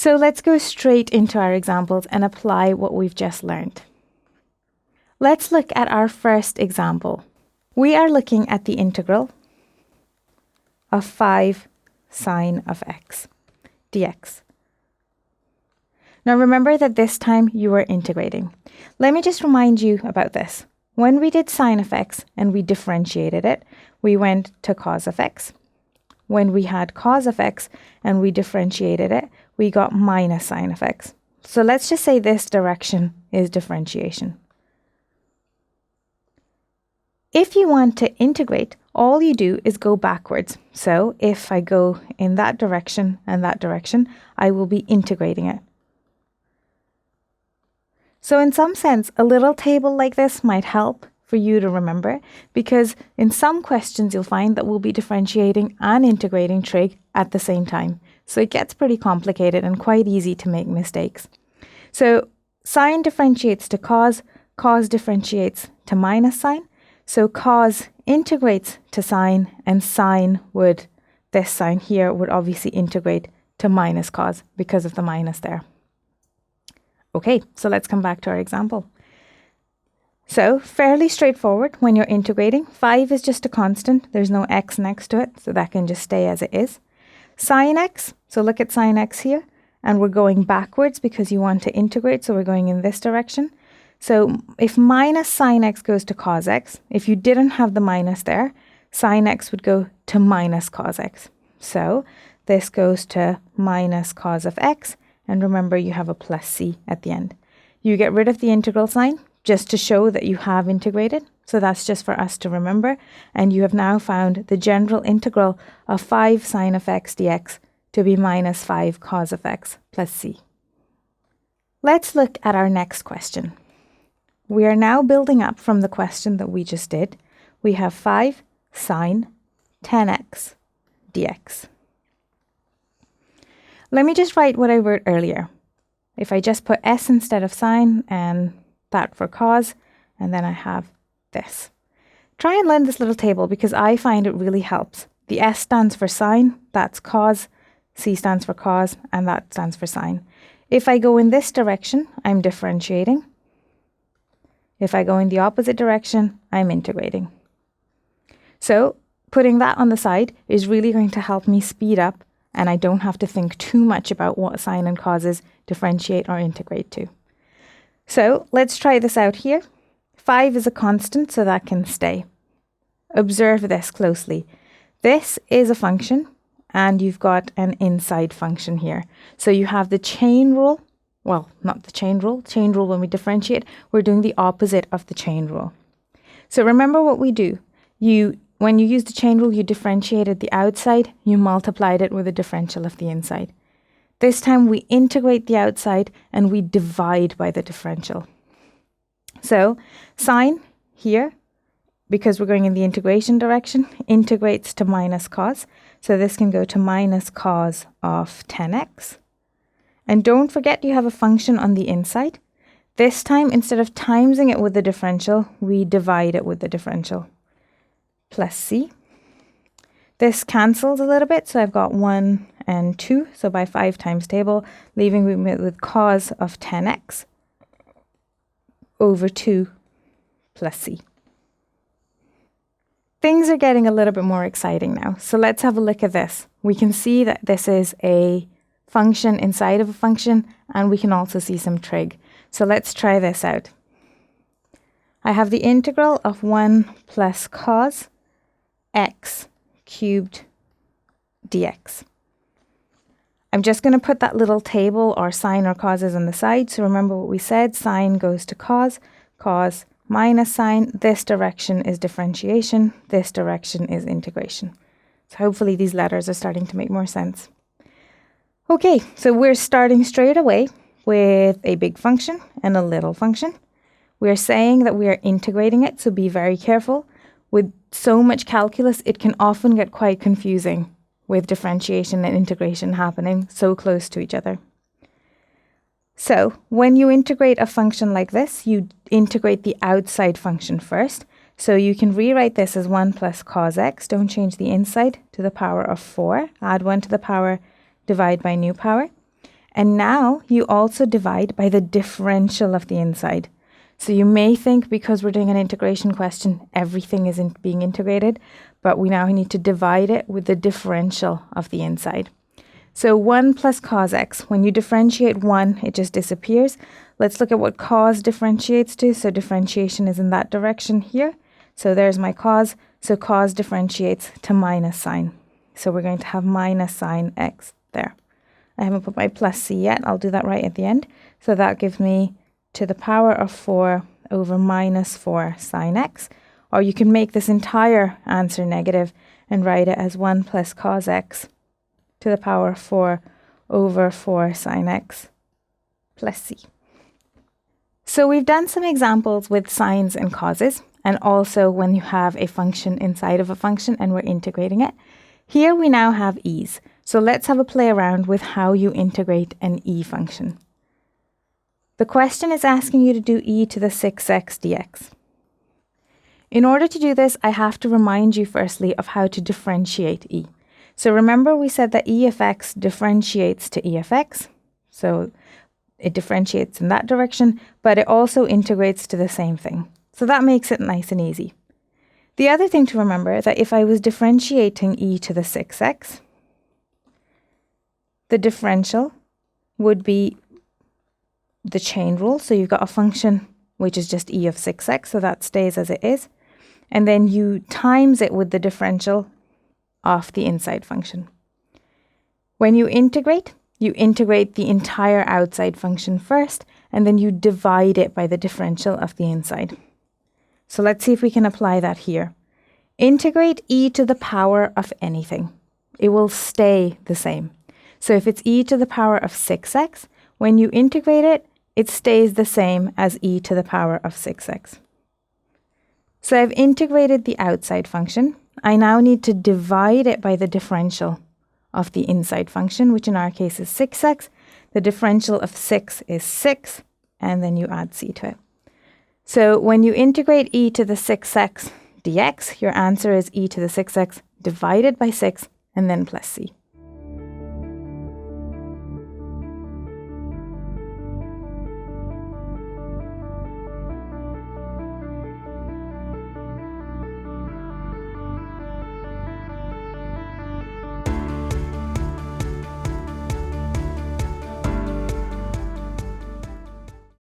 So let's go straight into our examples and apply what we've just learned. Let's look at our first example. We are looking at the integral of 5 sine of x dx. Now remember that this time you are integrating. Let me just remind you about this. When we did sine of x and we differentiated it, we went to cos of x. When we had cos of x and we differentiated it, we got minus sine of x. So let's just say this direction is differentiation. If you want to integrate, all you do is go backwards. So if I go in that direction and that direction, I will be integrating it. So in some sense, a little table like this might help for you to remember, because in some questions you'll find that we'll be differentiating and integrating trig at the same time. So it gets pretty complicated and quite easy to make mistakes. So sine differentiates to cos, cos differentiates to minus sine. So cos integrates to sine, and sine would, this sine here would obviously integrate to minus cos because of the minus there. Okay, so let's come back to our example. So fairly straightforward when you're integrating. 5 is just a constant. There's no x next to it, so that can just stay as it is. Sine x, so look at sine x here, and we're going backwards because you want to integrate, so we're going in this direction. So if minus sine x goes to cos x, if you didn't have the minus there, sine x would go to minus cos x. So this goes to minus cos of x, and remember you have a plus c at the end. You get rid of the integral sign just to show that you have integrated. So that's just for us to remember. And you have now found the general integral of 5 sine of x dx to be minus 5 cos of x plus c. Let's look at our next question. We are now building up from the question that we just did. We have 5 sine 10x dx. Let me just write what I wrote earlier. If I just put s instead of sine and that for cos, and then I have this. Try and learn this little table because I find it really helps. The s stands for sine, that's cos, c stands for cos, and that stands for sine. If I go in this direction, I'm differentiating. If I go in the opposite direction, I'm integrating. So putting that on the side is really going to help me speed up, and I don't have to think too much about what sine and causes differentiate or integrate to. So let's try this out here. 5 is a constant, so that can stay. Observe this closely. This is a function, and you've got an inside function here. So you have the chain rule. Well, not the chain rule. Chain rule, when we differentiate, we're doing the opposite of the chain rule. So remember what we do. When you use the chain rule, you differentiated the outside, you multiplied it with a differential of the inside. This time we integrate the outside and we divide by the differential. So sine here, because we're going in the integration direction, integrates to minus cos. So this can go to minus cos of 10x. And don't forget you have a function on the inside. This time, instead of timesing it with the differential, we divide it with the differential. Plus c. This cancels a little bit, so I've got 1 and 2, so by 5 times table, leaving me with cos of 10x over 2 plus c. Things are getting a little bit more exciting now, so let's have a look at this. We can see that this is a function inside of a function, and we can also see some trig. So let's try this out. I have the integral of 1 plus cos x cubed dx. I'm just going to put that little table or sine or causes on the side. So remember what we said, sine goes to cos, cos minus sine. This direction is differentiation, this direction is integration. So hopefully these letters are starting to make more sense. Okay, so we're starting straight away with a big function and a little function. We're saying that we are integrating it, so be very careful. With so much calculus, it can often get quite confusing with differentiation and integration happening so close to each other. So when you integrate a function like this, you integrate the outside function first. So you can rewrite this as 1 plus cos x, don't change the inside, to the power of 4. Add 1 to the power, divide by new power. And now you also divide by the differential of the inside. So you may think because we're doing an integration question, everything is being integrated, but we now need to divide it with the differential of the inside. So 1 plus cos x, when you differentiate 1, it just disappears. Let's look at what cos differentiates to. So differentiation is in that direction here. So there's my cos. So cos differentiates to minus sine. So we're going to have minus sine x there. I haven't put my plus c yet. I'll do that right at the end. So that gives me to the power of 4 over minus 4 sine x. Or you can make this entire answer negative and write it as 1 plus cos x to the power of 4 over 4 sine x plus c. So we've done some examples with sines and causes, and also when you have a function inside of a function and we're integrating it. Here we now have e's. So let's have a play around with how you integrate an e function. The question is asking you to do e to the 6x dx. In order to do this, I have to remind you firstly of how to differentiate e. So remember we said that e of x differentiates to e of x. So it differentiates in that direction, but it also integrates to the same thing. So that makes it nice and easy. The other thing to remember is that if I was differentiating e to the 6x, the differential would be the chain rule. So you've got a function which is just e of 6x, so that stays as it is. And then you times it with the differential of the inside function. When you integrate the entire outside function first, and then you divide it by the differential of the inside. So let's see if we can apply that here. Integrate e to the power of anything. It will stay the same. So if it's e to the power of 6x, when you integrate it, it stays the same as e to the power of 6x. So I've integrated the outside function. I now need to divide it by the differential of the inside function, which in our case is 6x. The differential of 6 is 6, and then you add c to it. So when you integrate e to the 6x dx, your answer is e to the 6x divided by 6 and then plus c.